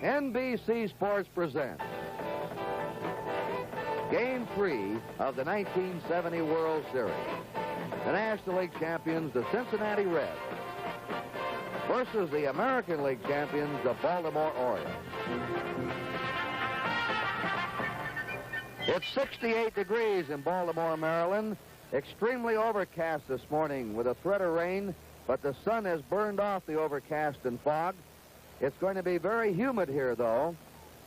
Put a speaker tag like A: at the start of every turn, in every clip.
A: NBC Sports presents Game 3 of the 1970 World Series. The National League champions, the Cincinnati Reds, versus the American League champions, the Baltimore Orioles. It's 68 degrees in Baltimore, Maryland. Extremely overcast this morning with a threat of rain, but the sun has burned off the overcast and fog. It's going to be very humid here, though,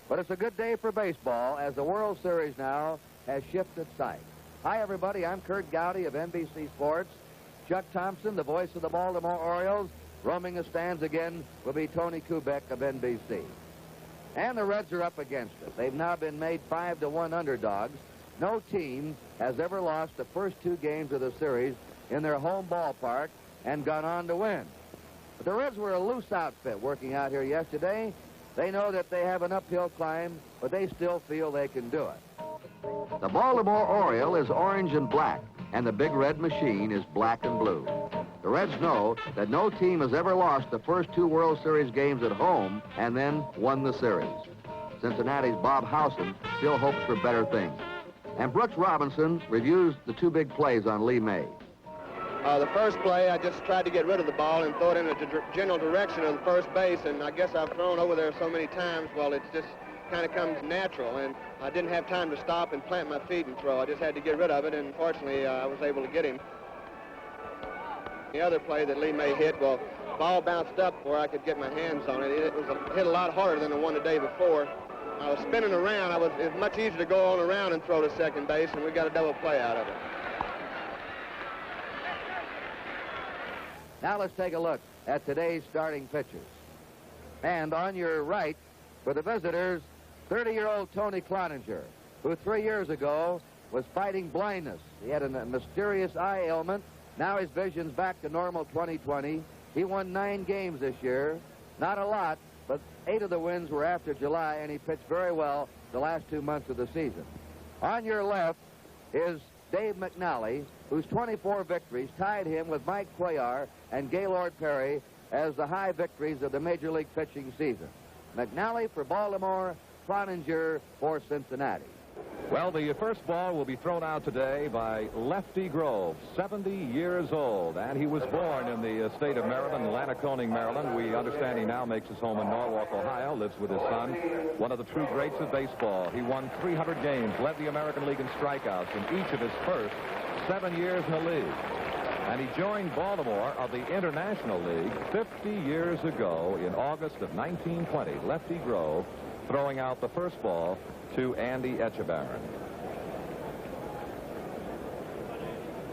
A: but it's a good day for baseball as the World Series now has shifted sites. Hi, everybody. I'm Curt Gowdy of NBC Sports. Chuck Thompson, the voice of the Baltimore Orioles. Roaming the stands again will be Tony Kubek of NBC. And the Reds are up against it. They've now been made 5-1 underdogs. No team has ever lost the first two games of the series in their home ballpark and gone on to win. But the Reds were a loose outfit working out here yesterday. They know that they have an uphill climb, but they still feel they can do it. The Baltimore Oriole is orange and black, and the Big Red Machine is black and blue. The Reds know that no team has ever lost the first two World Series games at home and then won the series. Cincinnati's Bob Howson still hopes for better things. And Brooks Robinson reviews the two big plays on Lee May.
B: The first play, I just tried to get rid of the ball and throw it in the general direction of the first base, and I guess I've thrown over there so many times, well, it just kind of comes natural, and I didn't have time to stop and plant my feet and throw. I just had to get rid of it, and fortunately, I was able to get him. The other play that Lee May hit, well, the ball bounced up where I could get my hands on it. It hit a lot harder than the one the day before. I was spinning around. It was much easier to go on around and throw to second base, and we got a double play out of it.
A: Now let's take a look at today's starting pitchers. And on your right, for the visitors, 30-year-old Tony Cloninger, who 3 years ago was fighting blindness. He had a mysterious eye ailment. Now his vision's back to normal 20/20. He won 9 games this year. Not a lot, but 8 of the wins were after July, and he pitched very well the last 2 months of the season. On your left is Dave McNally, whose 24 victories tied him with Mike Cuellar and Gaylord Perry as the high victories of the Major League pitching season. McNally for Baltimore, Cloninger for Cincinnati.
C: Well, the first ball will be thrown out today by Lefty Grove, 70 years old, and he was born in the state of Maryland, Lannaconing, Maryland. We understand he now makes his home in Norwalk, Ohio, lives with his son. One of the true greats of baseball. He won 300 games, led the American League in strikeouts in each of his first 7 years in the league. And he joined Baltimore of the International League 50 years ago in August of 1920. Lefty Grove throwing out the first ball to Andy Etchebarren.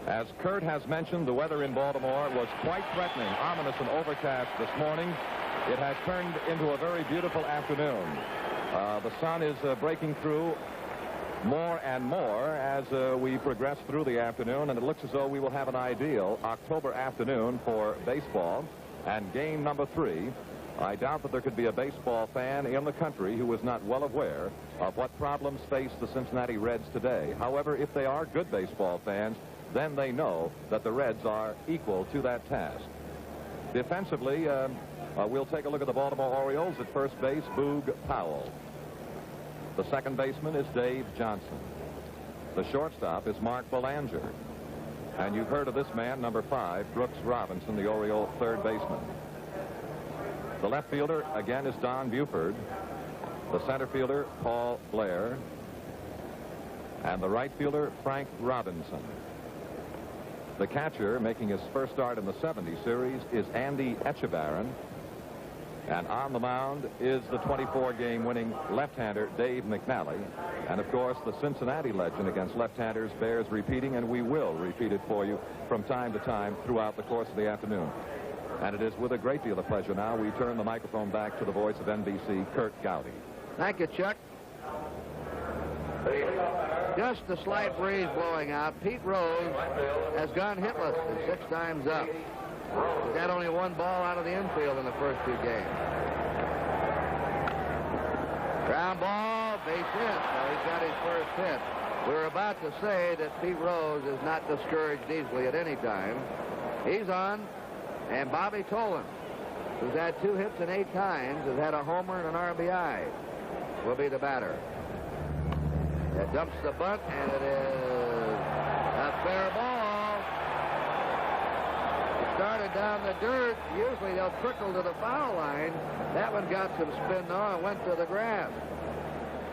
C: As Curt has mentioned, the weather in Baltimore was quite threatening, ominous and overcast this morning. It has turned into a very beautiful afternoon. The sun is breaking through more and more as we progress through the afternoon, and it looks as though we will have an ideal October afternoon for baseball. And game number 3, I doubt that there could be a baseball fan in the country who is not well aware of what problems face the Cincinnati Reds today. However, if they are good baseball fans, then they know that the Reds are equal to that task. Defensively, we'll take a look at the Baltimore Orioles. At first base, Boog Powell. The second baseman is Dave Johnson. The shortstop is Mark Belanger. And you've heard of this man, number 5, Brooks Robinson, the Oriole third baseman. The left fielder, again, is Don Buford. The center fielder, Paul Blair. And the right fielder, Frank Robinson. The catcher, making his first start in the 70 series, is Andy Etchebarren. And on the mound is the 24-game winning left-hander, Dave McNally. And, of course, the Cincinnati legend against left-handers bears repeating, and we will repeat it for you from time to time throughout the course of the afternoon. And it is with a great deal of pleasure now we turn the microphone back to the voice of NBC, Curt Gowdy.
A: Thank you, Chuck. Just a slight breeze blowing out. Pete Rose has gone hitless 6 times up. He's had only 1 ball out of the infield in the first 2 games. Ground ball, base hit. So he's got his first hit. We were about to say that Pete Rose is not discouraged easily at any time. He's on, and Bobby Tolan who's had 2 hits and 8 times, has had a homer and an RBI, will be the batter. It dumps the bunt, and it is a fair ball. It started down the dirt. Usually they'll trickle to the foul line. That one got some spin on and went to the grass.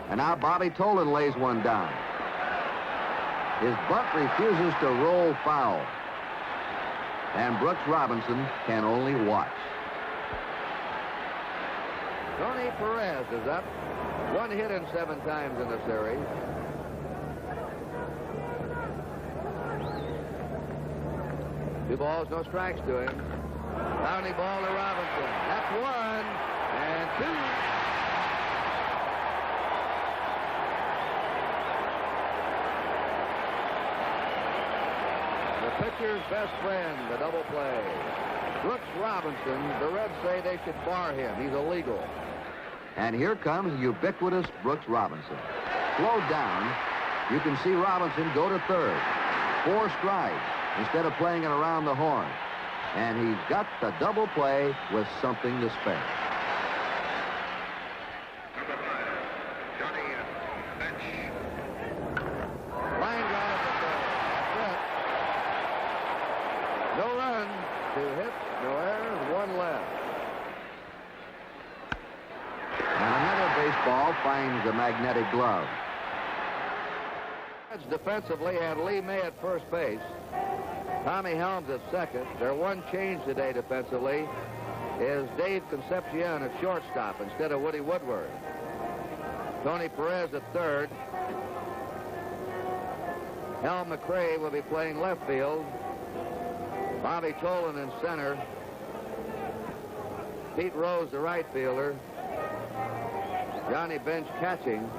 D: And now Bobby Tolan lays one down. His bunt refuses to roll foul. And Brooks Robinson can only watch.
A: Tony Perez is up. 1 hit in 7 times in the series. Two balls, no strikes to him. Bounty ball to Robinson. That's 1 and 2. The pitcher's best friend, the double play. Brooks Robinson, the Reds say they should bar him. He's illegal.
D: And here comes ubiquitous Brooks Robinson. Slowed down, you can see Robinson go to third. 4 strides instead of playing it around the horn. And he's got the double play with something to spare.
A: Line drive at the third. That's it. No runs, 2 hits, no errors, 1 left.
D: And another baseball finds the magnetic glove.
A: Reds defensively had Lee May at first base. Tommy Helms at second. Their one change today defensively is Dave Concepcion at shortstop instead of Woody Woodward. Tony Perez at third. Hal McRae will be playing left field. Bobby Tolan in center. Pete Rose, the right fielder. Johnny Bench catching.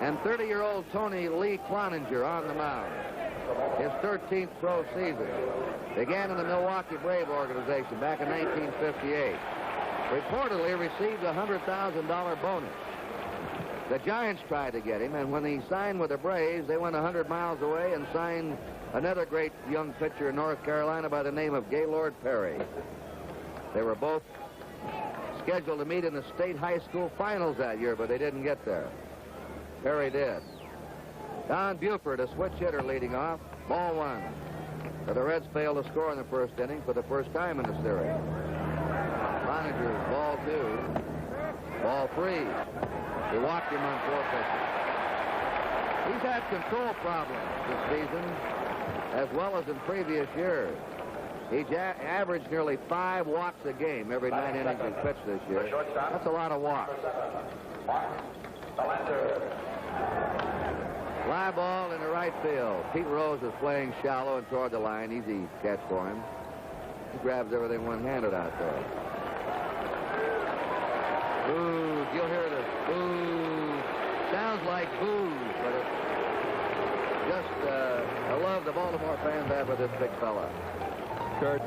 A: And 30-year-old Tony Lee Cloninger on the mound. His 13th pro season. Began in the Milwaukee Brave organization back in 1958. Reportedly received a $100,000 bonus. The Giants tried to get him, and when he signed with the Braves, they went 100 miles away and signed another great young pitcher in North Carolina by the name of Gaylord Perry. They were both scheduled to meet in the state high school finals that year, but they didn't get there. Perry did. Don Buford, a switch hitter, leading off. Ball 1. But the Reds failed to score in the first inning for the first time in the series. Cloninger's ball 2. Ball 3. He walked him on 4 pitches. He's had control problems this season, as well as in previous years. He averaged nearly 5 walks a game every 9 innings he pitched this year. That's a lot of walks. Fly ball in the right field. Pete Rose is playing shallow and toward the line. Easy catch for him. He grabs everything one-handed out there. Boo. You'll hear this. Boo. Sounds like boos, but it's just a love the Baltimore fans have for this big fella.
C: Kurt,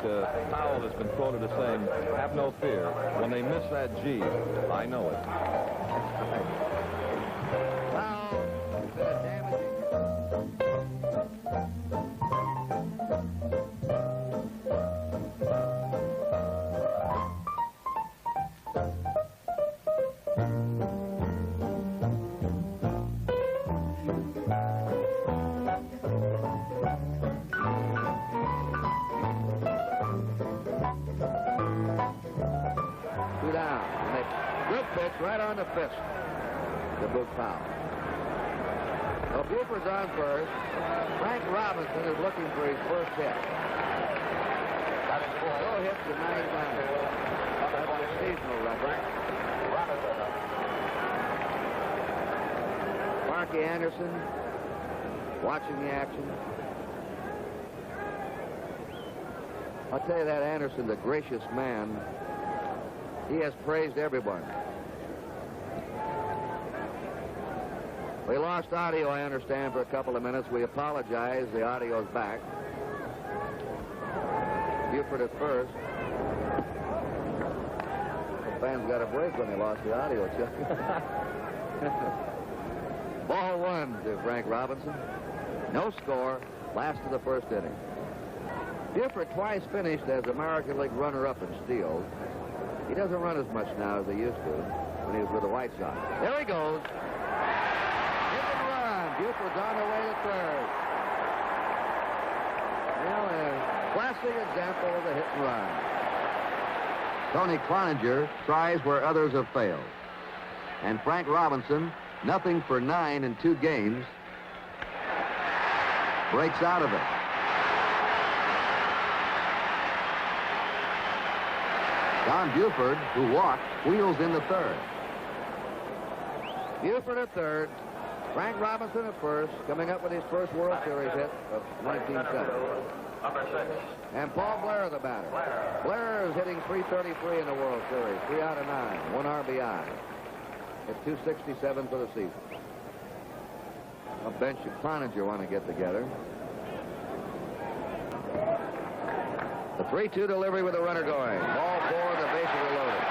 C: Powell has been quoted as saying, have no fear. When they miss that G, I know it.
A: Powell has been a damaging. Right on the fist to Boog Powell. So Buford's on first. Frank Robinson is looking for his first hit. 4 hits to 9 times. That's a seasonal record. Marky Anderson watching the action. I'll tell you that Anderson, the gracious man, he has praised everyone. We lost audio, I understand, for a couple of minutes. We apologize. The audio's back. Buford at first. The fans got a break when they lost the audio, Chuck. Ball 1 to Frank Robinson. No score. Last of the first inning. Buford twice finished as American League runner-up in steals. He doesn't run as much now as he used to when he was with the White Sox. There he goes. Hit and run. Buford's on the way to third. Well, a classic example of the hit and run.
D: Tony Cloninger tries where others have failed. And Frank Robinson, nothing for 9 in 2 games, breaks out of it. Don Buford, who walked, wheels in the third.
A: Buford at third. Frank Robinson at first, coming up with his first World Series hit of 1970. And Paul Blair, the batter. Blair is hitting .333 in the World Series, 3 out of 9, 1 RBI. At .267 for the season. A bench of Cloninger want to get together. The 3-2 delivery with the runner going. Ball 4, the bases are loaded.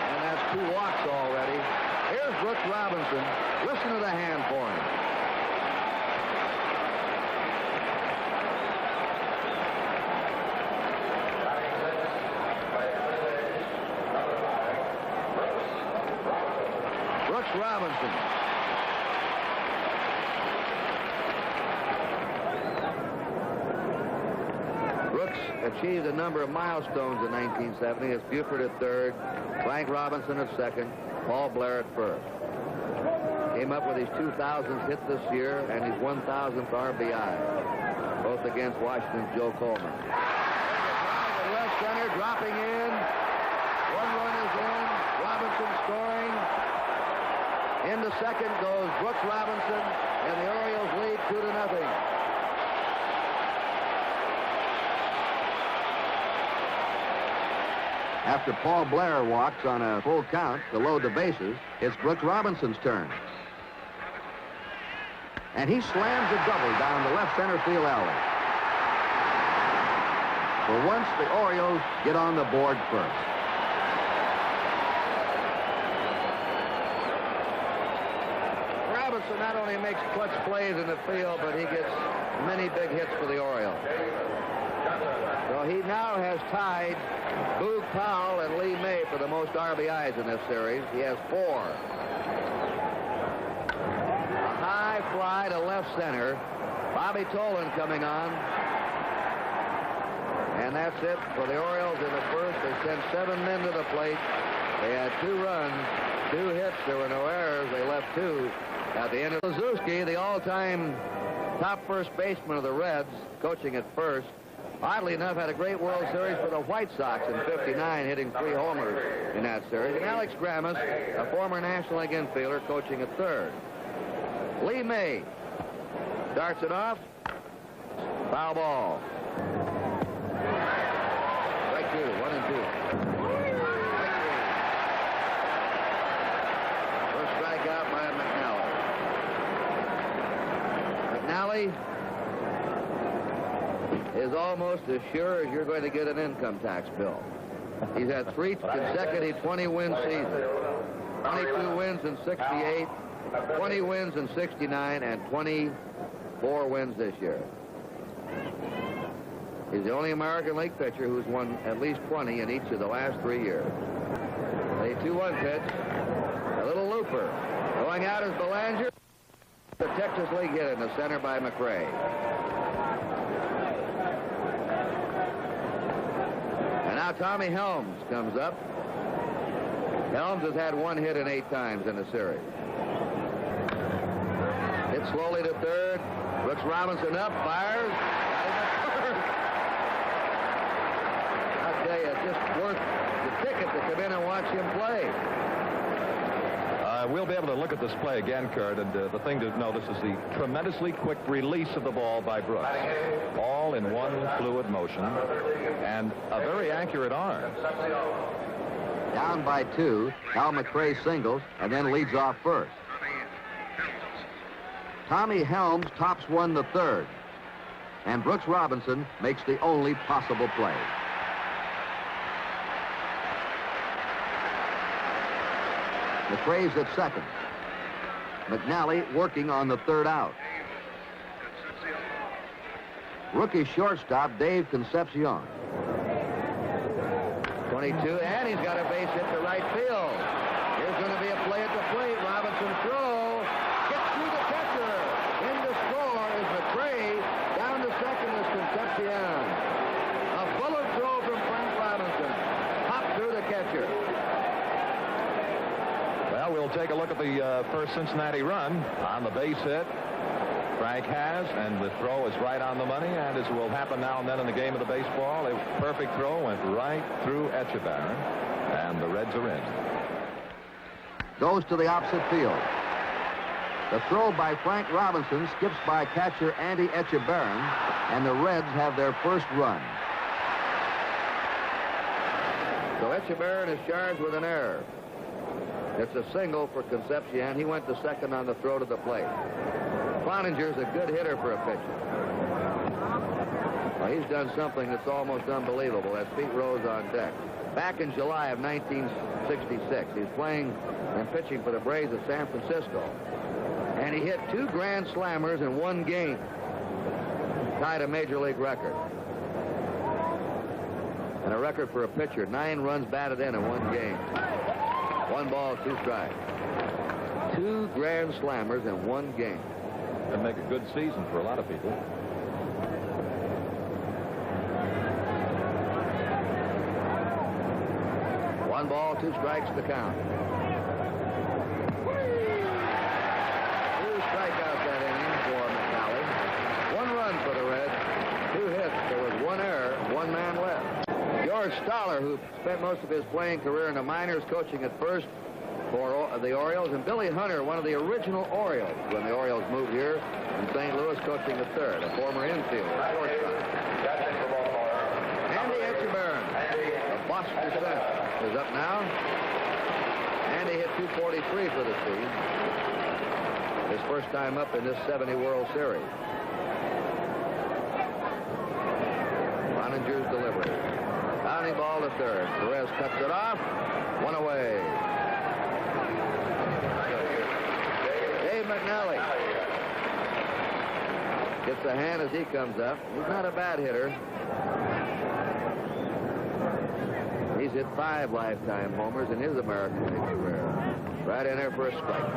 A: And that's 2 walks already. Here's Brooks Robinson. Listen to the hand for him. Brooks Robinson. Brooks achieved a number of milestones in 1970 as Buford at third, Frank Robinson at second, Paul Blair at first. Came up with his 2,000th hit this year and his 1,000th RBI, both against Washington's Joe Coleman. Left center dropping in. 1 run is in. Robinson scoring. Into second goes Brooks Robinson, and the Orioles lead 2-0.
D: After Paul Blair walks on a full count to load the bases, it's Brooks Robinson's turn. And he slams a double down the left center field alley. For once, the Orioles get on the board first.
A: Robinson not only makes clutch plays in the field, but he gets many big hits for the Orioles. So he now has tied Boog Powell and Lee May for the most RBIs in this series. He has 4. A high fly to left center. Bobby Tolan coming on. And that's it for the Orioles in the first. They sent 7 men to the plate. They had 2 runs, 2 hits. There were no errors. They left 2 at the end of Suzuki, the all-time top first baseman of the Reds, coaching at first. Oddly enough, had a great World Series for the White Sox in '59, hitting 3 homers in that series. And Alex Grammas, a former National League infielder, coaching at third. Lee May starts it off. Foul ball. Strike 2, 1-2. First strikeout by McNally. McNally is almost as sure as you're going to get an income tax bill. He's had 3 consecutive 20-win seasons. 22 wins in '68, 20 wins in '69, and 24 wins this year. He's the only American League pitcher who's won at least 20 in each of the last 3 years. A 2-1 pitch. A little looper. Going out is Belanger. The Texas League hit in the center by McRae. Now Tommy Helms comes up. Helms has had 1 hit in 8 times in the series. Hit slowly to third. Brooks Robinson up, fires. I'll tell you, it's just worth the ticket to come in and watch him play.
C: We'll be able to look at this play again, Kurt, and the thing to notice is the tremendously quick release of the ball by Brooks. All in one fluid motion, and a very accurate arm.
D: Down by 2, Hal McRae singles, and then leads off first. Tommy Helms tops 1 the third, and Brooks Robinson makes the only possible play. McRae's at second. McNally working on the third out. rookie shortstop Dave Concepcion.
A: 22, and he's got a base hit to right field. Here's going to be a play at the plate. Robinson throw. Gets through the catcher. In to score is McRae. Down to second is Concepcion. A bullet throw from Frank Robinson. Popped through the catcher.
C: Well, we'll take a look at the first Cincinnati run on the base hit. Frank has, and the throw is right on the money, and as will happen now and then in the game of the baseball, a perfect throw went right through Etchebarren, and the Reds are in.
D: Goes to the opposite field. The throw by Frank Robinson skips by catcher Andy Etchebarren, and the Reds have their first run.
A: So Etchebarren is charged with an error. It's a single for Concepcion. He went to second on the throw to the plate. Cloninger's a good hitter for a pitcher. Well, he's done something that's almost unbelievable. That's Pete Rose on deck. Back in July of 1966, he's playing and pitching for the Braves of San Francisco. And he hit 2 grand slammers in one game. Tied a major league record. And a record for a pitcher, 9 runs batted in one game. 1 ball, 2 strikes. 2 grand slammers in one game.
C: That'd make a good season for a lot of people.
A: One ball, 2 strikes to count. 2 strikeouts that inning for McNally. 1 run for the Reds. 2 hits. There was 1 error, 1 man left. George Stoller, who spent most of his playing career in the minors, coaching at first for the Orioles, and Billy Hunter, one of the original Orioles when the Orioles moved here in St. Louis, coaching the third, a former infielder, shortstop. Andy Etchebarren of Boston descent is up now. Andy hit 243 for the season. His first time up in this 70 World Series. Cloninger's delivery. Bounding ball to third. Perez cuts it off. 1 away. McNally gets a hand as he comes up. He's not a bad hitter. He's hit 5 lifetime homers in his American League career. Right in there for a strike.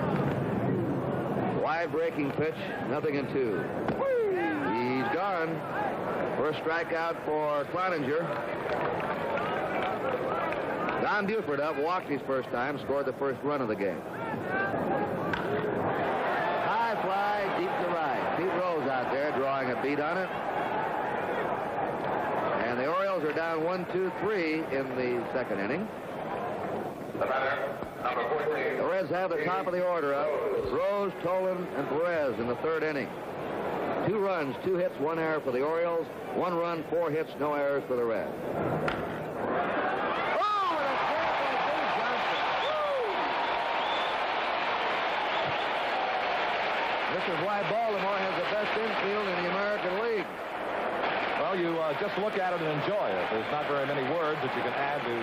A: Wide breaking pitch, 0-2. He's gone. First strikeout for Cloninger. Don Buford up, walked his first time, scored the first run of the game. Fly deep to right. Pete Rose out there drawing a beat on it. And the Orioles are down 1-2-3 in the second inning.
E: The batter, number 14.
A: The Reds have the top of the order up. Rose, Tolan, and Perez in the third inning. 2 runs, 2 hits, 1 error for the Orioles. 1 run, 4 hits, no errors for the Reds. This is why Baltimore has the best infield in the American League.
C: Well, you just look at it and enjoy it. There's not very many words that you can add to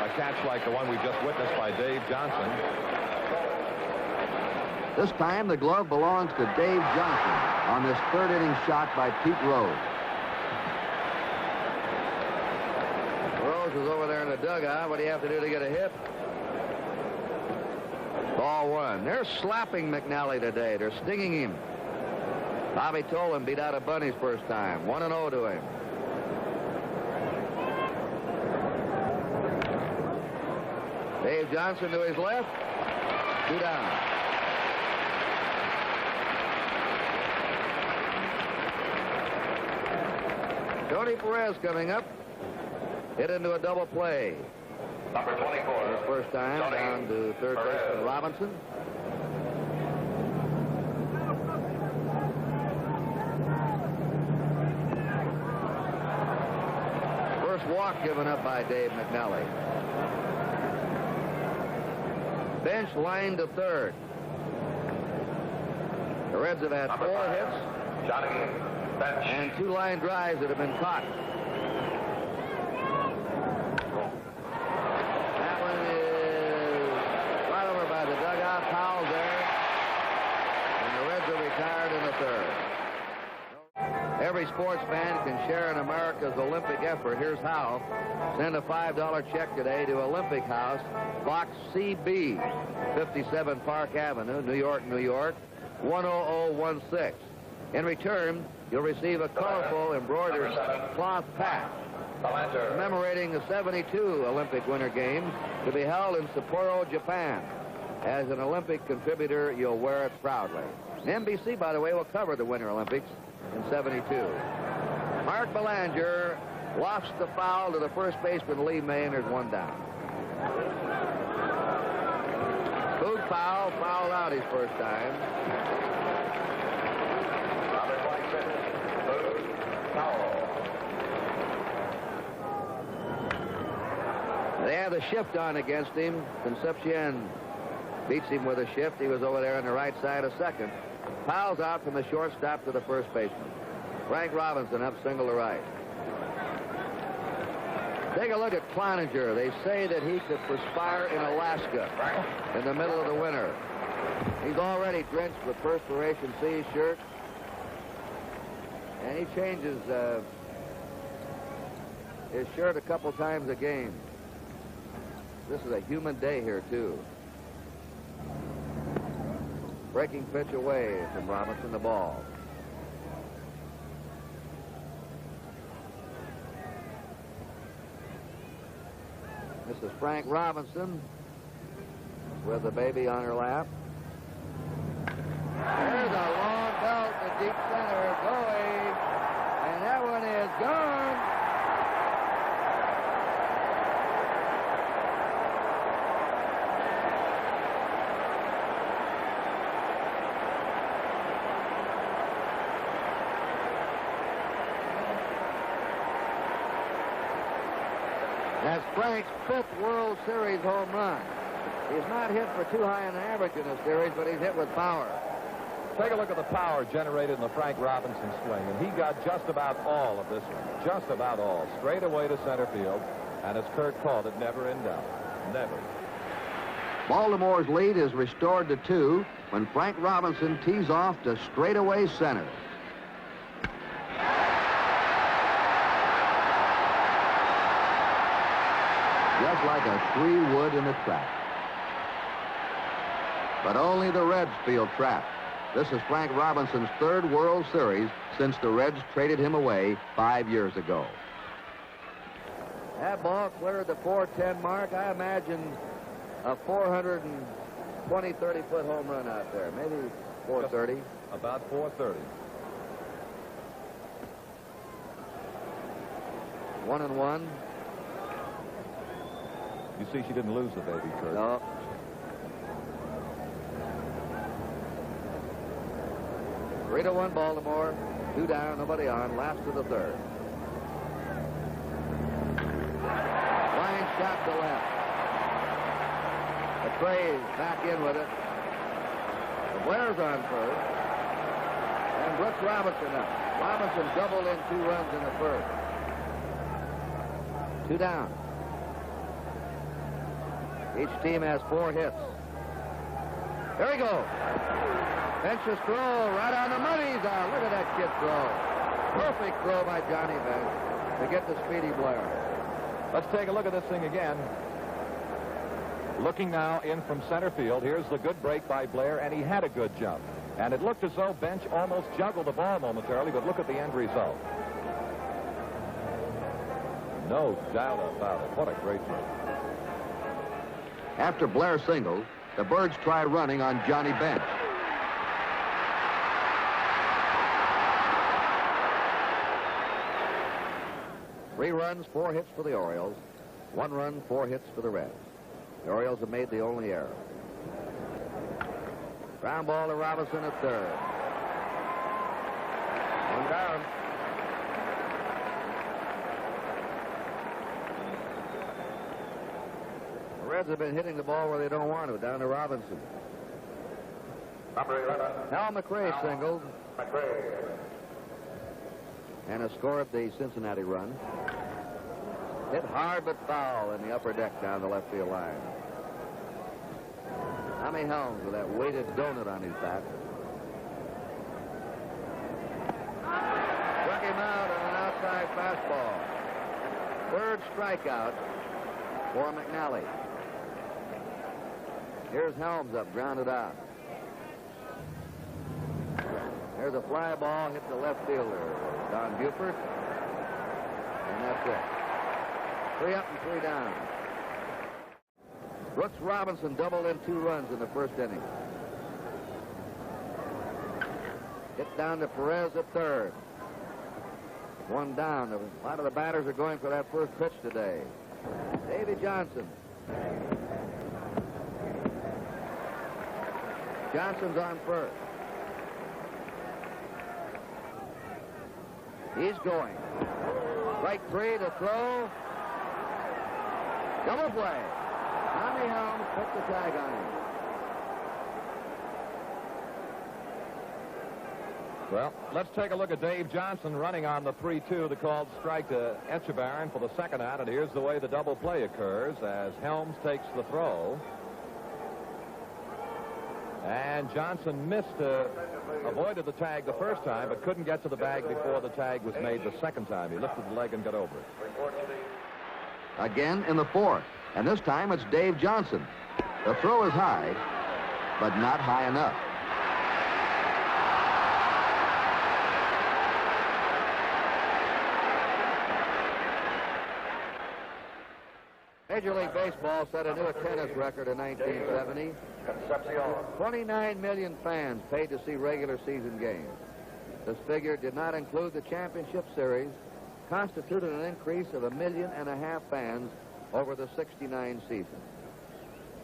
C: a catch like the one we just witnessed by Dave Johnson.
D: This time, the glove belongs to Dave Johnson on this third inning shot by Pete Rose.
A: Rose is over there in the dugout. What do you have to do to get a hit? Ball 1. They're slapping McNally today. They're stinging him. Bobby Tolan beat out a bunny's first time. 1-0 to him. Dave Johnson to his left. 2 down. Tony Perez coming up. Hit into a double play.
E: Number 24.
A: His first time
E: Tony
A: down to third baseman Robinson. First walk given up by Dave McNally. Bench line to third. The Reds have had 4 hits.
E: Johnny Bench.
A: And 2 line drives that have been caught. That one is right over by the dugout. Powell's there. And the Reds are retired in the third. Every Every sportsman can share in America's Olympic effort. Here's how. Send a $5 check today to Olympic House, Box CB, 57 Park Avenue, New York, New York, 10016. In return, you'll receive a colorful embroidered cloth patch commemorating the 72 Olympic Winter Games to be held in Sapporo, Japan. As an Olympic contributor, you'll wear it proudly. And NBC, by the way, will cover the Winter Olympics in 72. Mark Belanger lofts the foul to the first baseman, Lee May, and there's one down. Boog foul, fouled out his first time. They have the shift on against him. Concepcion beats him with a shift. He was over there on the right side of second. Fouls out from the shortstop to the first baseman. Frank Robinson up single to right. Take a look at Cloninger. They say that he could perspire in Alaska in the middle of the winter. He's already drenched with perspiration. See his shirt? And he changes his shirt a couple times a game. This is a humid day here, too. Breaking pitch away from Robinson, the ball. This is Frank Robinson with the baby on her lap. There's a long belt to deep center going, and that one is gone. That's Frank's 5th World Series home run. He's not hit for too high an average in the series, but he's hit with power.
C: Take a look at the power generated in the Frank Robinson swing, and he got just about all of this one. Just about all. Straight away to center field, and as Kurt called it, never in doubt. Never.
D: Baltimore's lead is restored to 2 when Frank Robinson tees off to straightaway center. Just like a 3-wood in a trap. But only the Reds feel trapped. This is Frank Robinson's 3rd World Series since the Reds traded him away 5 years ago.
A: That ball cleared the 410 mark. I imagine a 420, 30-foot home run out there. Maybe 430.
C: About 430.
A: 1-1.
C: You see, she didn't lose the baby, Kurt.
A: No. Three to 1 Baltimore. 2 down, nobody on. Last to the 3rd. Line shot to left. The Trays back in with it. The Blair's on first. And Brooks Robinson up. Robinson doubled in 2 runs in the first. 2 down. Each team has 4 hits. There we go. Bench's throw right on the money. Look at that kid throw. Perfect throw by Johnny Bench to get the speedy Blair.
C: Let's take a look at this thing again. Looking now in from center field. Here's the good break by Blair, and he had a good jump. And it looked as though Bench almost juggled the ball momentarily, but look at the end result. No doubt about it. What a great throw.
D: After Blair singled, the Birds try running on Johnny Bench.
A: Three runs, 4 hits for the Orioles. 1 run, 4 hits for the Reds. The Orioles have made the only error. Ground ball to Robinson at 3rd. 1 down. The Reds have been hitting the ball where they don't want to, down to Robinson. Hal McRae singled. And a score at the Cincinnati run. Hit hard but foul in the upper deck down the left field line. Tommy Helms with that weighted donut on his back. Struck him out on an outside fastball. Third strikeout for McNally. Here's Helms up, grounded out. There's a fly ball, hit the left fielder, Don Buford. And that's it. 3 up and 3 down. Brooks Robinson doubled in 2 runs in the first inning. Hit down to Perez at third. 1 down. A lot of the batters are going for that first pitch today. Davy Johnson. Johnson's on first. He's going. Strike 3 to throw. Double play. Tommy Helms put the tag on him.
C: Well, let's take a look at Dave Johnson running on the 3-2, the called strike to Etchebarren for the second out. And here's the way the double play occurs as Helms takes the throw. And Johnson avoided the tag the first time, but couldn't get to the bag before the tag was made the second time. He lifted the leg and got over it.
D: Again in the 4th, and this time it's Dave Johnson. The throw is high, but not high enough.
A: Major League Baseball set a new attendance record in 1970. 29 million fans paid to see regular season games. This figure did not include the championship series, constituted an increase of 1.5 million fans over the 69 season.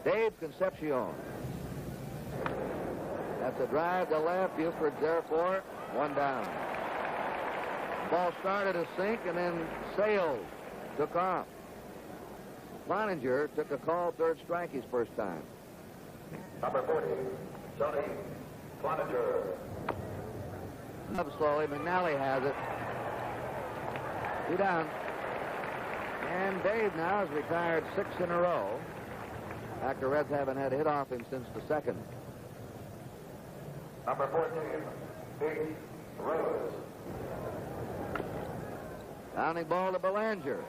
A: Dave Concepcion. That's a drive to left. Buford's there for it. 1 down. Ball started to sink and then sailed. Took off. Cloninger took a called third strike his first time.
E: Number 40, Sonny Cloninger.
A: Up slowly. McNally has it. 2 down. And Dave now has retired 6 in a row after Reds haven't had a hit off him since the second.
E: Number 14, Pete Rose.
A: Downing ball to Belanger.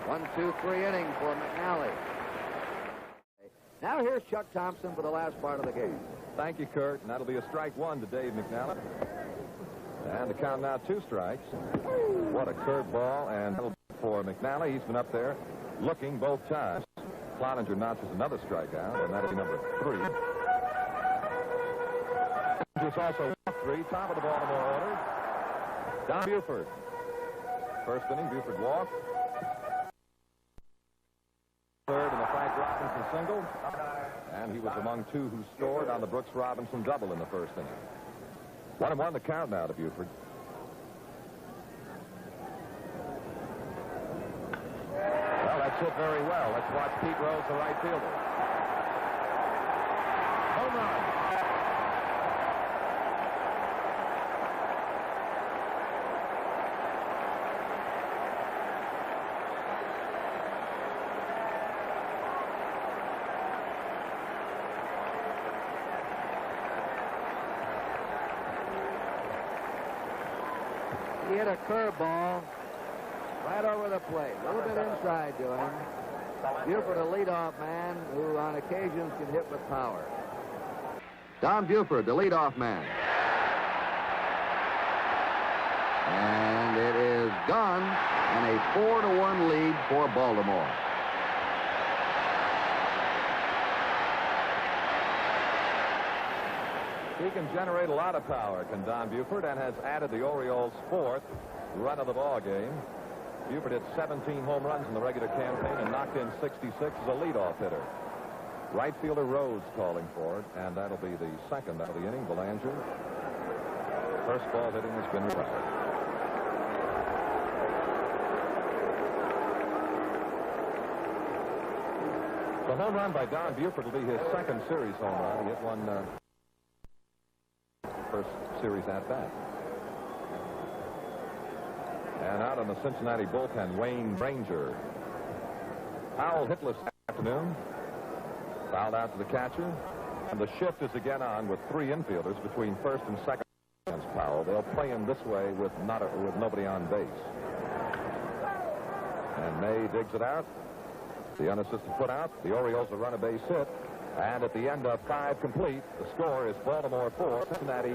A: 1-2-3 inning for McNally. Now here's Chuck Thompson for the last part of the game.
C: Thank you, Kurt. And that'll be a strike 1 to Dave McNally. And the count now 2 strikes. What a curveball. And that'll be for McNally. He's been up there looking both times. Cloninger notches another strikeout, and that'll be number 3. It's also 3, top of the Baltimore order. Don Buford. First inning, Buford walked. Third in the Frank Robinson single. And he was among 2 who scored on the Brooks Robinson double in the first inning. 1-1 the count now to Buford. Well, that's hit very well. Let's watch Pete Rose, the right fielder. Home run.
A: He hit a curveball right over the plate. A little bit inside to him. Buford, a leadoff man who on occasions can hit with power.
D: Don Buford, the leadoff man. And it is gone, and a 4-1 lead for Baltimore.
C: He can generate a lot of power, can Don Buford, and has added the Orioles' 4th run of the ball game. Buford hit 17 home runs in the regular campaign and knocked in 66 as a leadoff hitter. Right fielder Rose calling for it, and that'll be the second out of the inning. Belanger. First ball hitting has been retired. The home run by Don Buford will be his second series home run. He hit one first series at bat. And out on the Cincinnati bullpen, Wayne Ranger. Powell hitless this afternoon. Fouled out to the catcher. And the shift is again on with 3 infielders between first and second. against Powell. They'll play him this way with nobody on base. And May digs it out. The unassisted put out. The Orioles will run a base hit. And at the end of 5 complete, the score is Baltimore 4, Cincinnati.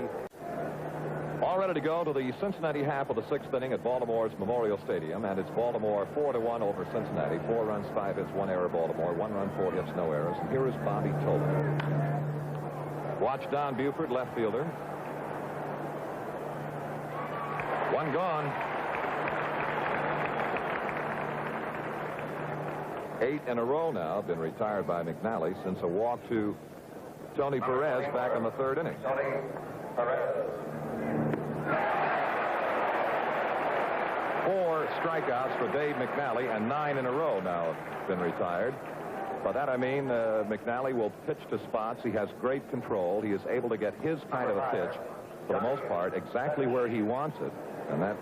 C: All ready to go to the Cincinnati half of the 6th inning at Baltimore's Memorial Stadium. And it's Baltimore 4-1 over Cincinnati. 4 runs, 5 hits, 1 error Baltimore. 1 run, 4 hits, no errors. And here is Bobby Tolan. Watch Don Buford, left fielder. 1 gone. 8 in a row now have been retired by McNally since a walk to Tony Perez back in the 3rd inning.
E: Tony Perez.
C: 4 strikeouts for Dave McNally, and 9 in a row now have been retired. By that I mean McNally will pitch to spots. He has great control. He is able to get his kind of a pitch, for the most part, exactly where he wants it. And that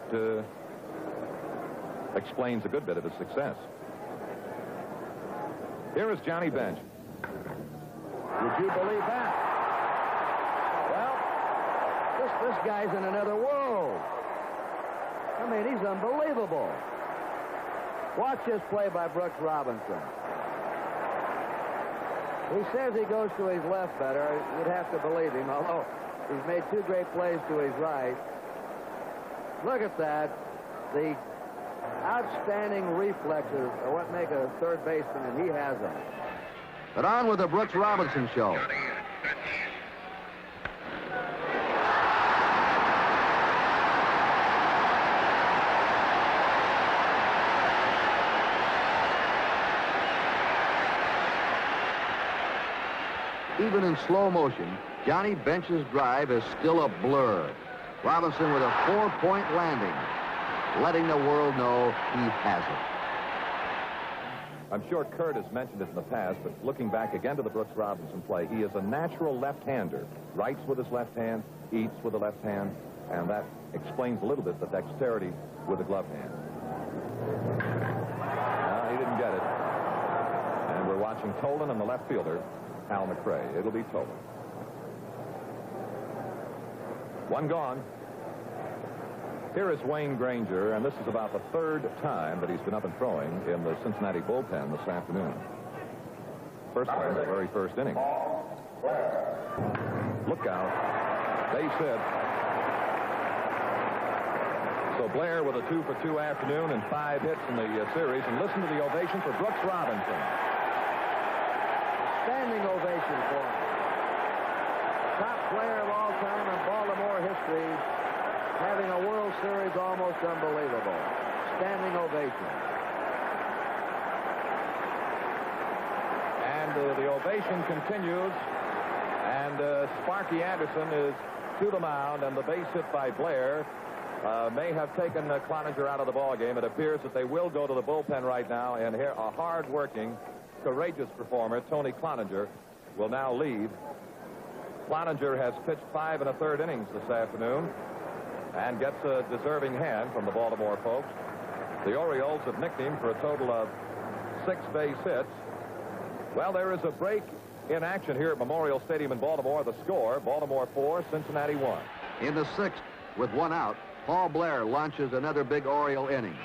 C: explains a good bit of his success. Here is Johnny Bench.
A: Would you believe that? Well, this guy's in another world. I mean, he's unbelievable. Watch this play by Brooks Robinson. He says he goes to his left better. You'd have to believe him, although he's made 2 great plays to his right. Look at that. The outstanding reflexes are what make a third baseman, and he has them.
D: But on with the Brooks Robinson show. Even in slow motion, Johnny Bench's drive is still a blur. Robinson with a 4-point landing, letting the world know he has it.
C: I'm sure Kurt has mentioned it in the past, but looking back again to the Brooks Robinson play, he is a natural left-hander. Writes with his left hand, eats with the left hand, and that explains a little bit the dexterity with the glove hand. No, he didn't get it. And we're watching Tolan and the left fielder, Hal McRae. It'll be Tolan. 1 gone. Here is Wayne Granger, and this is about the 3rd time that he's been up and throwing in the Cincinnati bullpen this afternoon. First time, the very first inning. Look out. Base hit. So Blair with a 2-for-2 afternoon and 5 hits in the series. And listen to the ovation for Brooks Robinson.
A: Standing ovation for him. Top player of all time in Baltimore history, having a World Series almost unbelievable. Standing ovation.
C: And the ovation continues. And Sparky Anderson is to the mound, and the base hit by Blair may have taken Cloninger out of the ballgame. It appears that they will go to the bullpen right now, and here a hard-working, courageous performer, Tony Cloninger, will now lead. Cloninger has pitched 5 1/3 innings this afternoon and gets a deserving hand from the Baltimore folks. The Orioles have nicked him for a total of 6 base hits. Well, there is a break in action here at Memorial Stadium in Baltimore. The score, Baltimore 4, Cincinnati 1.
D: In the 6th, with 1 out, Paul Blair launches another big Oriole inning.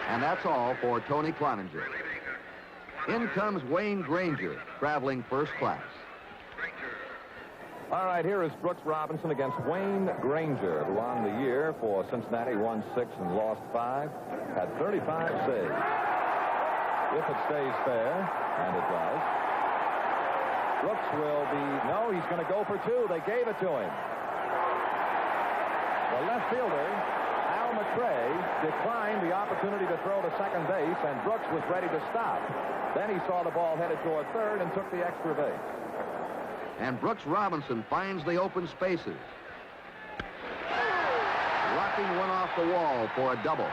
D: And that's all for Tony Cloninger. In comes Wayne Granger, traveling first class.
C: All right, here is Brooks Robinson against Wayne Granger, who on the year for Cincinnati won 6 and lost 5, had 35 saves. If it stays fair, and it does, Brooks will be, no, he's going to go for 2. They gave it to him. The left fielder, Al McRae, declined the opportunity to throw to second base, and Brooks was ready to stop. Then he saw the ball headed toward third and took the extra base.
D: And Brooks Robinson finds the open spaces, rocking one off the wall for a double.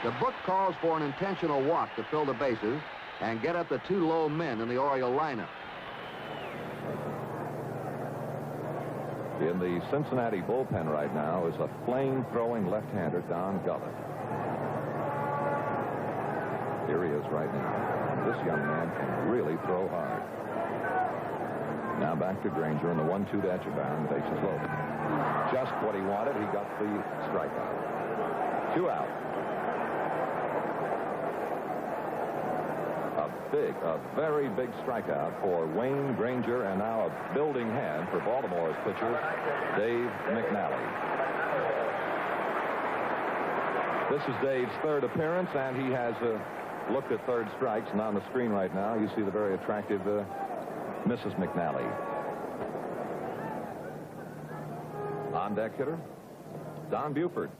D: The book calls for an intentional walk to fill the bases and get at the 2 low men in the Oriole lineup.
C: He In the Cincinnati bullpen right now is a flame-throwing left-hander, Don Gullett. Here he is right now. This young man can really throw hard. Now back to Granger in the 1-2 to Etchebarren, bases loaded. Just what he wanted. He got the strikeout. 2 out. A very big strikeout for Wayne Granger, and now a building hand for Baltimore's pitcher, Dave McNally. This is Dave's 3rd appearance, and he has looked at 3rd strikes, and on the screen right now you see the very attractive Mrs. McNally. On deck hitter, Don Buford.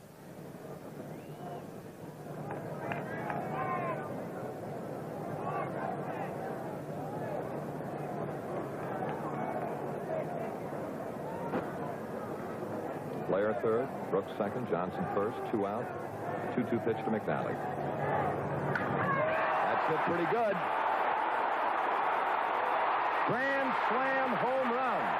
C: Blair 3rd, Brooks 2nd, Johnson 1st, 2 out. 2-2 pitch to McNally. That's hit pretty good. Grand slam home run.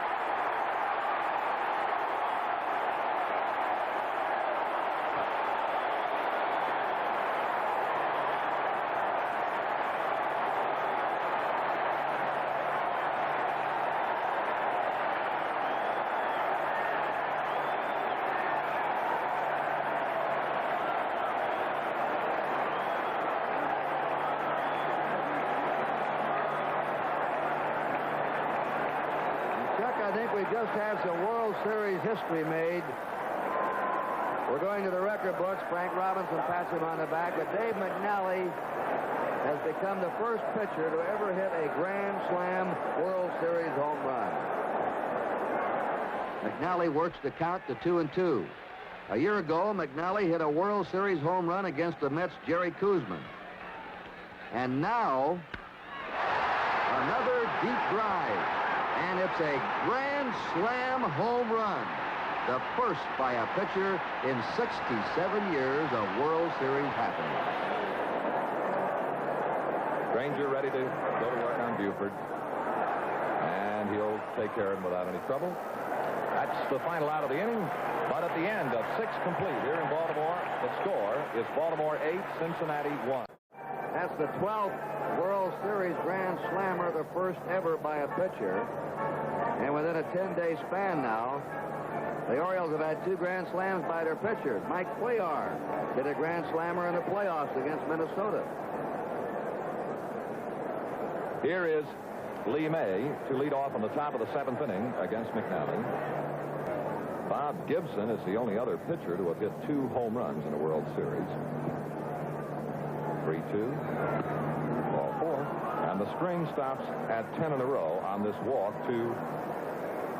A: I think we just have some World Series history made. We're going to the record books. Frank Robinson pats him on the back, but Dave McNally has become the first pitcher to ever hit a Grand Slam World Series home run.
D: McNally works the count to 2-2. A year ago, McNally hit a World Series home run against the Mets' Jerry Koosman. And now, another deep drive. And it's a Grand Slam home run. The first by a pitcher in 67 years of World Series happenings.
C: Granger ready to go to work on Buford. And he'll take care of him without any trouble. That's the final out of the inning. But at the end of 6 complete here in Baltimore, the score is Baltimore 8, Cincinnati 1.
A: That's the 12th World Series Grand Slammer, the first ever by a pitcher. And within a 10-day span now, the Orioles have had 2 Grand Slams by their pitchers. Mike Cuellar did a Grand Slammer in the playoffs against Minnesota.
C: Here is Lee May to lead off on the top of the 7th inning against McNally. Bob Gibson is the only other pitcher to have hit 2 home runs in a World Series. 3-2. Ball 4. And the string stops at 10 in a row on this walk to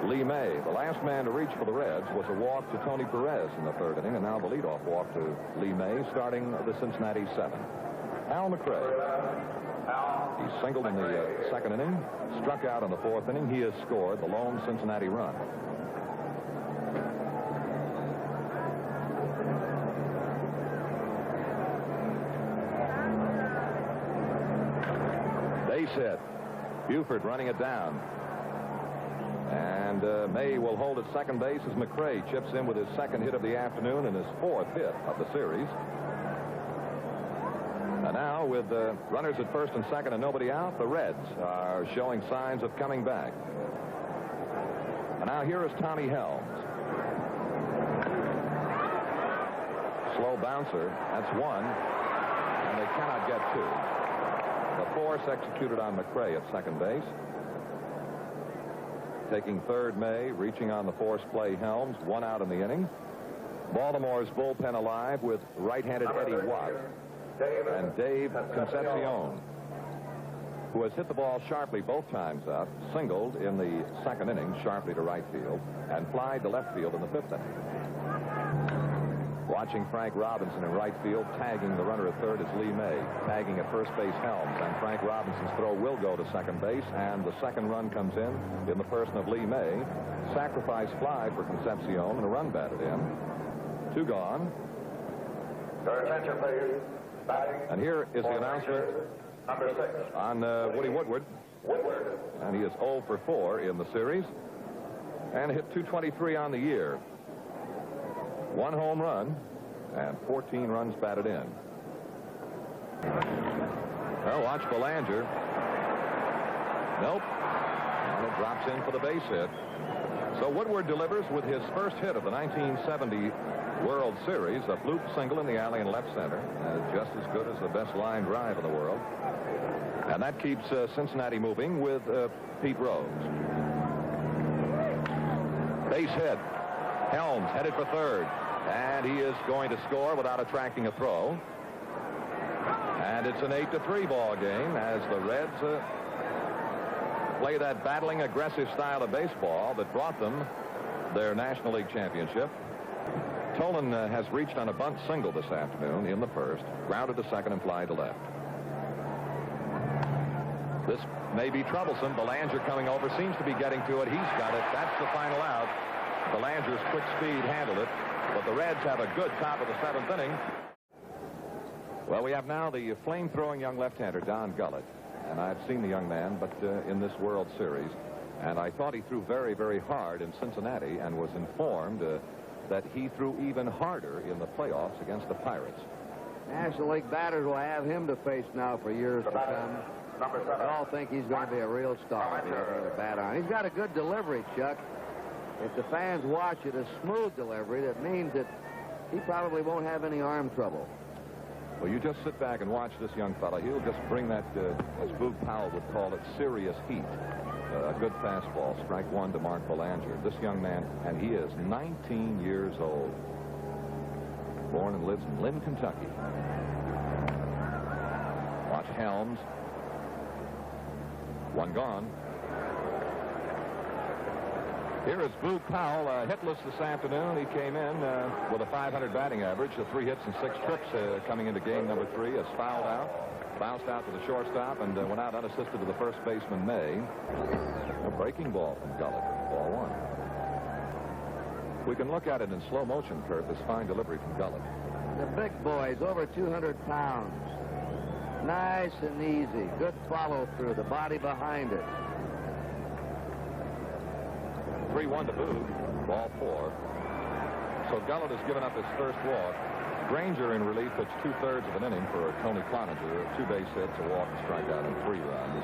C: Lee May. The last man to reach for the Reds was a walk to Tony Perez in the 3rd inning, and now the leadoff walk to Lee May, starting the Cincinnati 7th. Al McRae. He singled in the 2nd inning, struck out in the 4th inning. He has scored the lone Cincinnati run. Base hit. Buford running it down. And May will hold at second base as McRae chips in with his 2nd hit of the afternoon and his 4th hit of the series. And now, with runners at 1st and 2nd and nobody out, the Reds are showing signs of coming back. And now here is Tommy Helms. Slow bouncer. That's 1. And they cannot get 2. The force executed on McRae at second base. Taking 3rd, May, reaching on the force play, Helms. 1 out in the inning. Baltimore's bullpen alive with right-handed Eddie Watt and Dave Concepcion, who has hit the ball sharply both times up, singled in the 2nd inning sharply to right field, and flied to left field in the 5th inning. Watching Frank Robinson in right field, tagging the runner at 3rd is Lee May, tagging at first base Helms, and Frank Robinson's throw will go to second base, and the 2nd run comes in the person of Lee May. Sacrifice fly for Concepcion, and a run batted in. 2 gone.
E: Your attention, please.
C: And here is the announcement
E: Number 6.
C: on Woody Woodward. And he is 0 for 4 in the series. and hit .223 on the year. 1 home run and 14 runs batted in. Well, watch Belanger. Nope. And it drops in for the base hit. So Woodward delivers with his first hit of the 1970 World Series, a bloop single in the alley in left center, just as good as the best line drive in the world. And that keeps Cincinnati moving with Pete Rose. Base hit. Helms headed for third, and he is going to score without attracting a throw. And it's an 8-3 ball game as the Reds play that battling, aggressive style of baseball that brought them their National League championship. Tolan has reached on a bunt single this afternoon in the first, grounded to second and fly to left. This may be troublesome. Belanger coming over, seems to be getting to it. He's got it. That's the final out. Belanger's quick speed handled it, but the Reds have a good top of the 7th inning. Well, we have now the flame-throwing young left-hander, Don Gullett. And I've seen the young man, but in this World Series, and I thought he threw very, very hard in Cincinnati and was informed that he threw even harder in the playoffs against the Pirates.
A: National League batters will have him to face now for years to come. They all think he's going to be a real star with a bat arm. He's got a good delivery, Chuck. If the fans watch it, a smooth delivery, that means that he probably won't have any arm trouble.
C: Well, you just sit back and watch this young fella. He'll just bring that, as Boog Powell would call it, serious heat. A good fastball. Strike one to Mark Belanger. This young man, and he is 19 years old. Born and lives in Lynn, Kentucky. Watch Helms. One gone. Here is Boog Powell, hitless this afternoon. He came in with a .500 batting average, 3 hits and 6 trips coming into game number 3. Is fouled out, bounced out to the shortstop, and went out unassisted to the first baseman, May. A breaking ball from Gullett, ball 1. We can look at it in slow motion, Kurt, this fine delivery from Gullett.
A: The big boy's over 200 pounds. Nice and easy. Good follow-through, the body behind it.
C: 3-1 to Boog, ball 4. So Gullett has given up his first walk. Granger in relief pitched 2/3 of an inning for Tony Cloninger. 2 base hits, a walk, a strikeout, and 3 runs.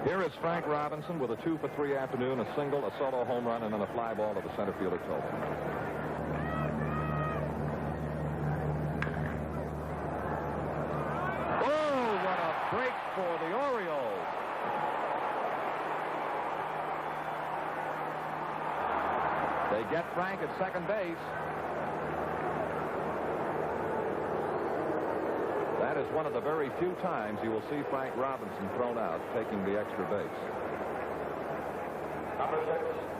C: Here is Frank Robinson with a 2-for-3 afternoon, a single, a solo home run, and then a fly ball to the center fielder Tobin. Break for the Orioles. They get Frank at second base. That is one of the very few times you will see Frank Robinson thrown out taking the extra base.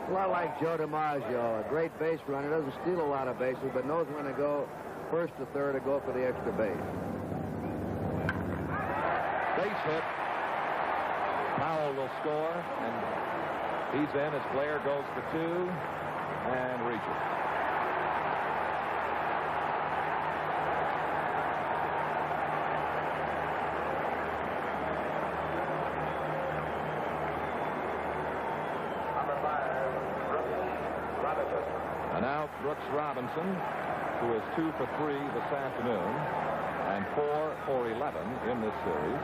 A: A lot like Joe DiMaggio, a great base runner, doesn't steal a lot of bases, but knows when to go first to third to go for the extra base.
C: Base hit. Powell will score, and he's in as Blair goes for 2 and reaches. And now Brooks Robinson, who is 2 for 3 this afternoon and 4 for 11 in this series,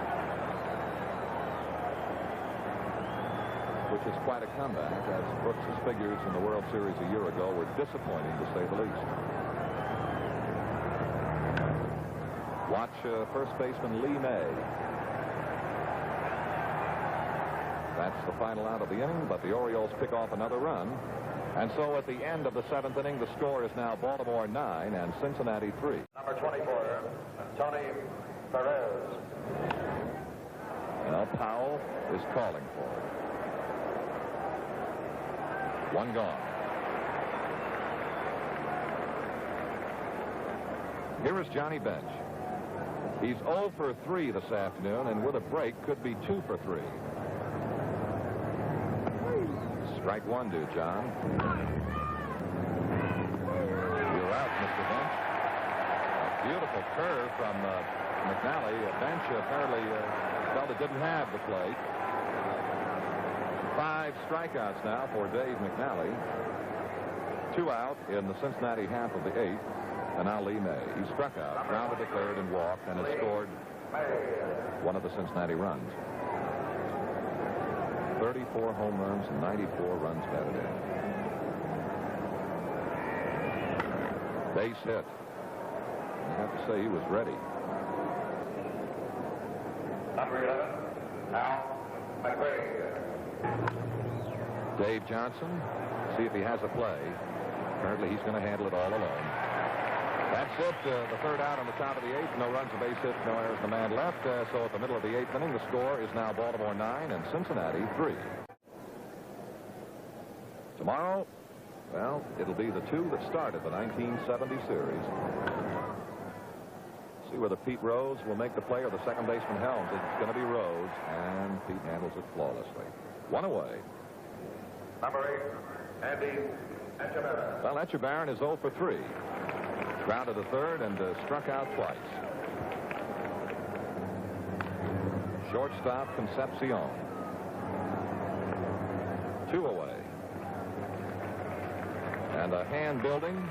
C: which is quite a comeback, as Brooks' figures in the World Series a year ago were disappointing, to say the least. Watch first baseman Lee May. That's the final out of the inning, but the Orioles pick off another run. And so at the end of the 7th inning, the score is now Baltimore 9 and Cincinnati 3.
E: Number 24, Tony Perez.
C: Now Powell is calling for it. 1 gone. Here is Johnny Bench. He's 0 for 3 this afternoon, and with a break could be 2 for 3. Strike 1 to John. You're out, Mr. Bench. A beautiful curve from McNally. Bench apparently felt it didn't have the plate. 5 strikeouts now for Dave McNally. 2 out in the Cincinnati half of the 8th. And now Lee May. He struck out, grounded to third, and walked, and has scored one of the Cincinnati runs. 34 home runs and 94 runs batted in. Base hit. I have to say he was ready.
E: Number 11, Al McNally.
C: Dave Johnson, see if he has a play. Apparently he's going to handle it all alone. That's it. The third out on the top of the 8th. No runs, a base hit, no errors, the man left. So at the middle of the 8th inning, the score is now Baltimore 9 and Cincinnati 3. Tomorrow, well, it'll be the 2 that started the 1970 series. See whether Pete Rose will make the play or the second baseman Helms. It's going to be Rose, and Pete handles it flawlessly. 1 away.
E: Number 8, Andy Etchebarren.
C: Well, Etchebarren is 0 for 3. Grounded to third and struck out twice. Shortstop Concepcion. 2 away. And a hand building,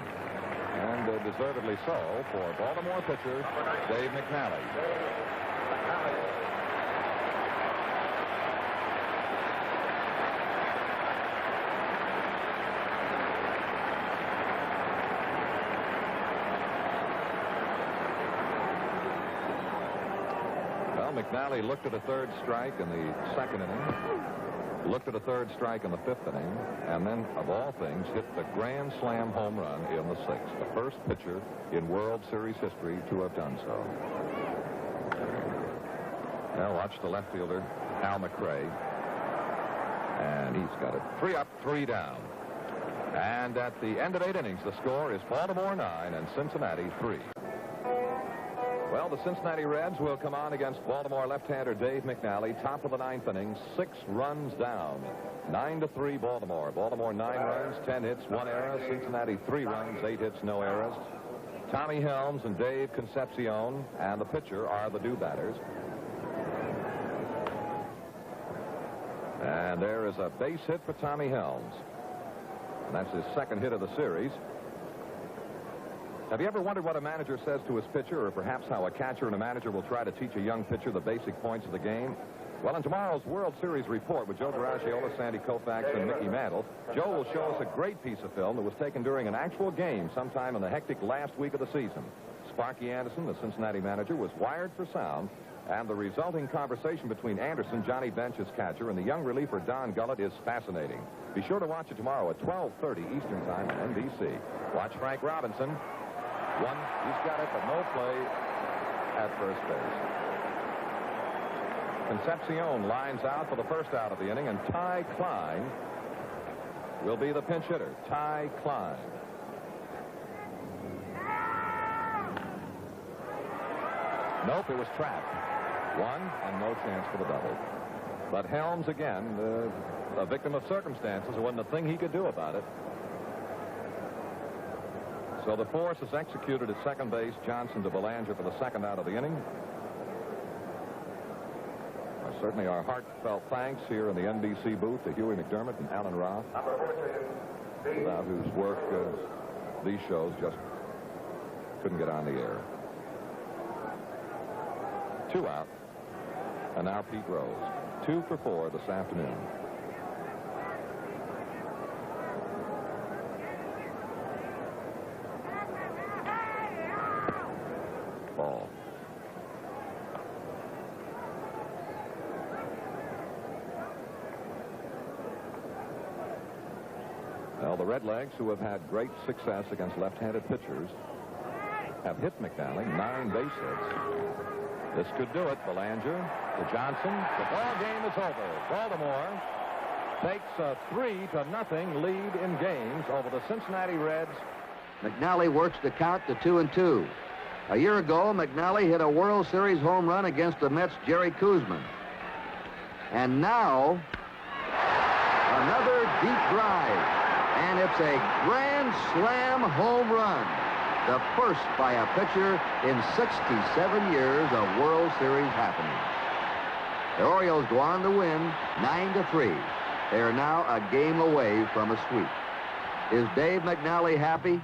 C: and deservedly so, for Baltimore pitcher Dave McNally. McNally looked at a third strike in the 2nd inning, looked at a third strike in the 5th inning, and then, of all things, hit the grand slam home run in the 6th. The first pitcher in World Series history to have done so. Now watch the left fielder, Al McRae. And he's got it 3 up, 3 down. And at the end of 8 innings, the score is Baltimore 9 and Cincinnati 3. Well, the Cincinnati Reds will come on against Baltimore left-hander Dave McNally. Top of the 9th inning, 6 runs down. 9-3 Baltimore. Baltimore 9 runs, 10 hits, 1 error. Cincinnati 3 runs, 8 hits, no errors. Tommy Helms and Dave Concepcion and the pitcher are the do batters. And there is a base hit for Tommy Helms. And that's his 2nd hit of the series. Have you ever wondered what a manager says to his pitcher, or perhaps how a catcher and a manager will try to teach a young pitcher the basic points of the game? Well, in tomorrow's World Series report with Joe Garagiola, Sandy Koufax, and Mickey Mantle, Joe will show us a great piece of film that was taken during an actual game sometime in the hectic last week of the season. Sparky Anderson, the Cincinnati manager, was wired for sound, and the resulting conversation between Anderson, Johnny Bench's catcher, and the young reliever Don Gullett is fascinating. Be sure to watch it tomorrow at 12:30 Eastern Time on NBC. Watch Frank Robinson. One, he's got it, but no play at first base. Concepcion lines out for the first out of the inning, and Ty Klein will be the pinch hitter. Ty Klein. Nope, it was trapped. 1, and no chance for the double. But Helms, again, a victim of circumstances. There wasn't a thing he could do about it. So the force is executed at second base. Johnson to Belanger for the 2nd out of the inning. Certainly our heartfelt thanks here in the NBC booth to Huey McDermott and Alan Roth, without whose work these shows just couldn't get on the air. 2 out. And now Pete Rose. 2 for 4 this afternoon. Ball. Well, the Redlegs, who have had great success against left-handed pitchers, have hit McNally 9 base hits. This could do it. Belanger to Johnson. The ball game is over. Baltimore takes a 3-0 lead in games over the Cincinnati Reds.
D: McNally works the count to 2-2. A year ago, McNally hit a World Series home run against the Mets' Jerry Koosman. And now, another deep drive. And it's a grand slam home run. The first by a pitcher in 67 years of World Series happening. The Orioles go on to win 9-3. They are now a game away from a sweep. Is Dave McNally happy?